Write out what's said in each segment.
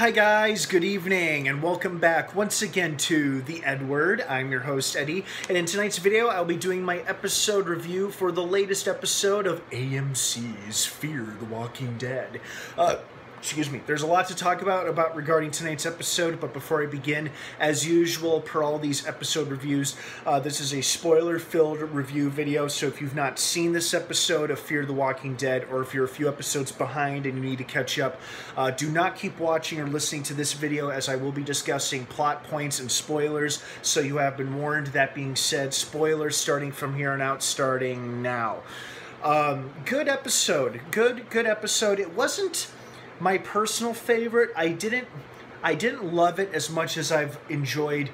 Hi guys, good evening, and welcome back once again to the EdWord. I'm your host, Eddie, and in tonight's video, I'll be doing my episode review for the latest episode of AMC's Fear the Walking Dead. Excuse me. There's a lot to talk about regarding tonight's episode, but before I begin, as usual, per all these episode reviews, this is a spoiler-filled review video, so if you've not seen this episode of Fear the Walking Dead, or if you're a few episodes behind and you need to catch up, do not keep watching or listening to this video, as I will be discussing plot points and spoilers, so you have been warned. That being said, spoilers starting from here on out, starting now. Good episode. Good episode. It wasn't my personal favorite. I didn't love it as much as I've enjoyed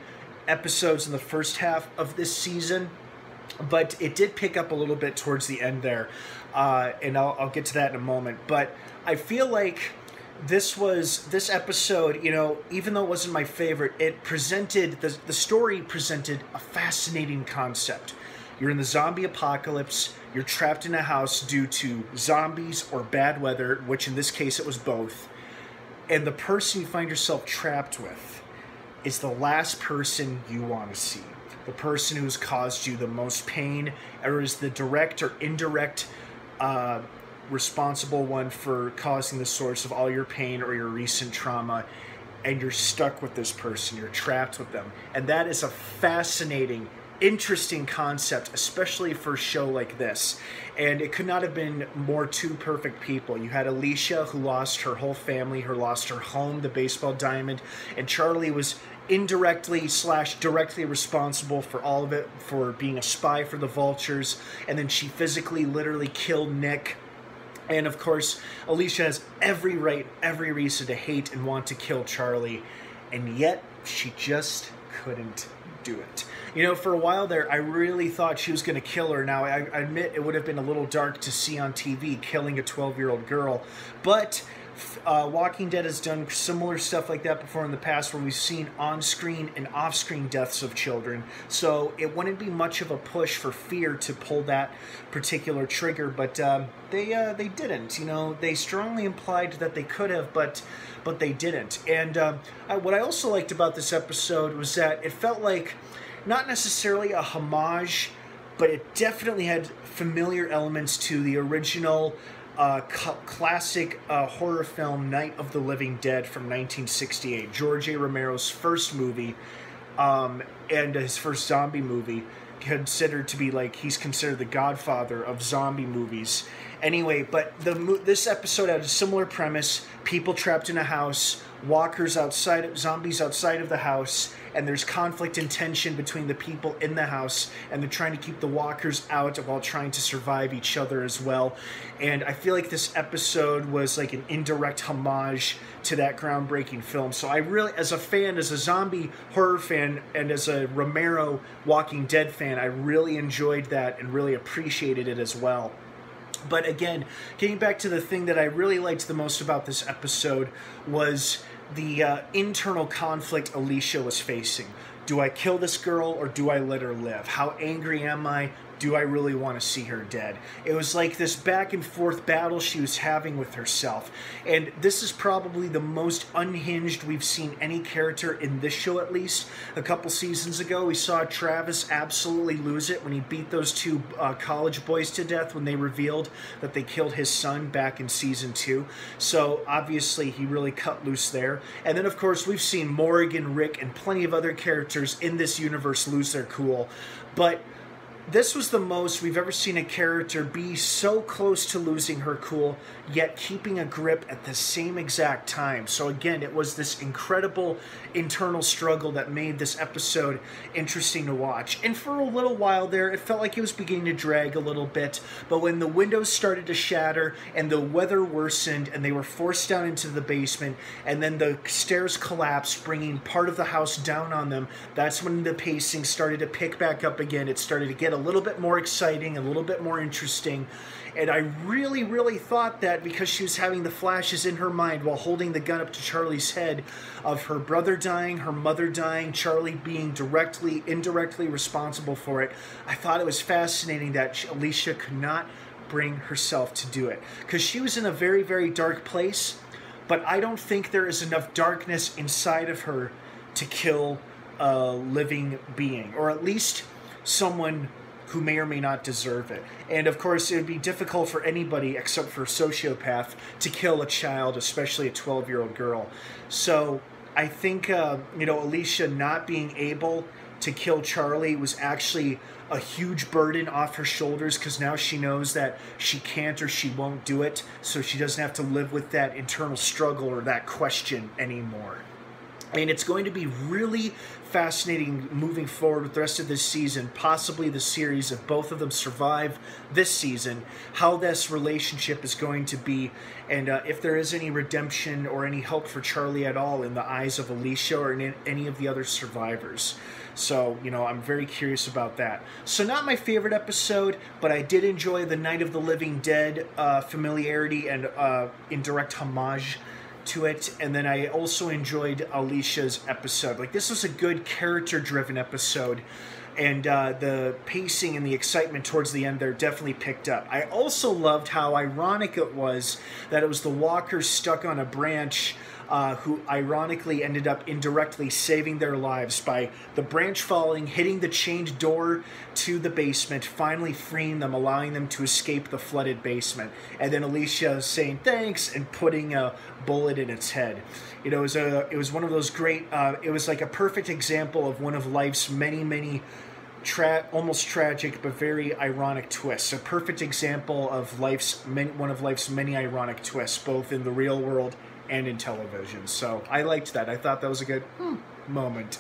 episodes in the first half of this season, but it did pick up a little bit towards the end there, and I'll get to that in a moment. But I feel like this episode, you know, even though it wasn't my favorite, it presented, the story presented a fascinating concept. You're in the zombie apocalypse, you're trapped in a house due to zombies or bad weather, which in this case it was both, and the person you find yourself trapped with is the last person you want to see. The person who's caused you the most pain, or is the direct or indirect responsible one for causing the source of all your pain or your recent trauma, and you're stuck with this person, you're trapped with them. And that is a fascinating, interesting concept, especially for a show like this. And it could not have been more two perfect people. You had Alicia, who lost her whole family, who lost her home, the baseball diamond, and Charlie was indirectly / directly responsible for all of it, for being a spy for the vultures, and then she physically literally killed Nick. And of course, Alicia has every right, every reason to hate and want to kill Charlie, and yet she just couldn't do it. You know, for a while there, I really thought she was going to kill her. Now, I admit it would have been a little dark to see on TV killing a 12-year-old girl, but Walking Dead has done similar stuff like that before in the past, where we've seen on-screen and off-screen deaths of children, so it wouldn't be much of a push for Fear to pull that particular trigger, but they didn't. You know, they strongly implied that they could have, but they didn't. And what I also liked about this episode was that it felt like not necessarily a homage, but it definitely had familiar elements to the original classic horror film Night of the Living Dead from 1968, George A. Romero's first movie, and his first zombie movie, considered to be, like, he's considered the godfather of zombie movies. Anyway, but this episode had a similar premise: people trapped in a house, walkers outside, zombies outside of the house, and there's conflict and tension between the people in the house, and they're trying to keep the walkers out while trying to survive each other as well. And I feel like this episode was like an indirect homage to that groundbreaking film. So I really, as a fan, as a zombie horror fan, and as a Romero Walking Dead fan, I really enjoyed that and really appreciated it as well. But again, getting back to the thing that I really liked the most about this episode was the internal conflict Alicia was facing. Do I kill this girl or do I let her live? How angry am I? Do I really want to see her dead? It was like this back and forth battle she was having with herself. And this is probably the most unhinged we've seen any character in this show, at least. A couple seasons ago, we saw Travis absolutely lose it when he beat those two college boys to death when they revealed that they killed his son back in season 2. So obviously he really cut loose there. And then of course we've seen Morgan, Rick, and plenty of other characters in this universe lose their cool. But this was the most we've ever seen a character be so close to losing her cool, yet keeping a grip at the same exact time. So again, it was this incredible internal struggle that made this episode interesting to watch. And for a little while there, it felt like it was beginning to drag a little bit, but when the windows started to shatter and the weather worsened and they were forced down into the basement, and then the stairs collapsed, bringing part of the house down on them, that's when the pacing started to pick back up again. It started to get a little bit more exciting, a little bit more interesting. And I really, really thought that because she was having the flashes in her mind while holding the gun up to Charlie's head of her brother dying, her mother dying, Charlie being directly, indirectly responsible for it, I thought it was fascinating that Alicia could not bring herself to do it. Because she was in a very, very dark place, but I don't think there is enough darkness inside of her to kill a living being, or at least someone who may or may not deserve it. And of course, it would be difficult for anybody except for a sociopath to kill a child, especially a 12-year-old girl. So I think, Alicia not being able to kill Charlie was actually a huge burden off her shoulders, because now she knows that she can't or she won't do it, so she doesn't have to live with that internal struggle or that question anymore. And it's going to be really fascinating moving forward with the rest of this season, possibly the series, if both of them survive this season, how this relationship is going to be, and if there is any redemption or any hope for Charlie at all in the eyes of Alicia or in any of the other survivors. So, I'm very curious about that. So not my favorite episode, but I did enjoy the Night of the Living Dead familiarity and indirect homage to it, and then I also enjoyed Alicia's episode. Like, this was a good character-driven episode, and the pacing and the excitement towards the end there definitely picked up. I also loved how ironic it was that it was the walkers stuck on a branch who ironically ended up indirectly saving their lives by the branch falling, hitting the chained door to the basement, finally freeing them, allowing them to escape the flooded basement. And then Alicia saying thanks and putting a bullet in its head. It was one of those great, it was like a perfect example of one of life's many almost tragic but very ironic twists. A perfect example of one of life's many ironic twists, both in the real world and in television. So I liked that. I thought that was a good moment.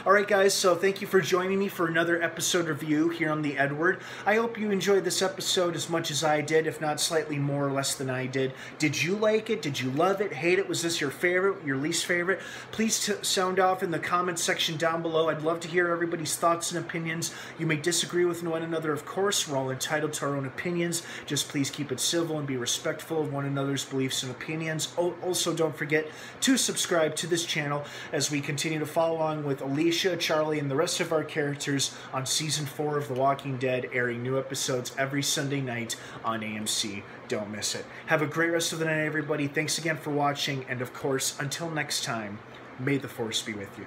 All right, guys, so thank you for joining me for another episode review here on the EdWord. I hope you enjoyed this episode as much as I did, if not slightly more or less than I did. Did you like it? Did you love it? Hate it? Was this your favorite? Your least favorite? Please sound off in the comments section down below. I'd love to hear everybody's thoughts and opinions. You may disagree with one another, of course. We're all entitled to our own opinions. Just please keep it civil and be respectful of one another's beliefs and opinions. Also, don't forget to subscribe to this channel as we continue to follow along with Alicia, Charlie, and the rest of our characters on Season 4 of The Walking Dead, airing new episodes every Sunday night on AMC. Don't miss it. Have a great rest of the night, everybody. Thanks again for watching, and of course, until next time, may the Force be with you.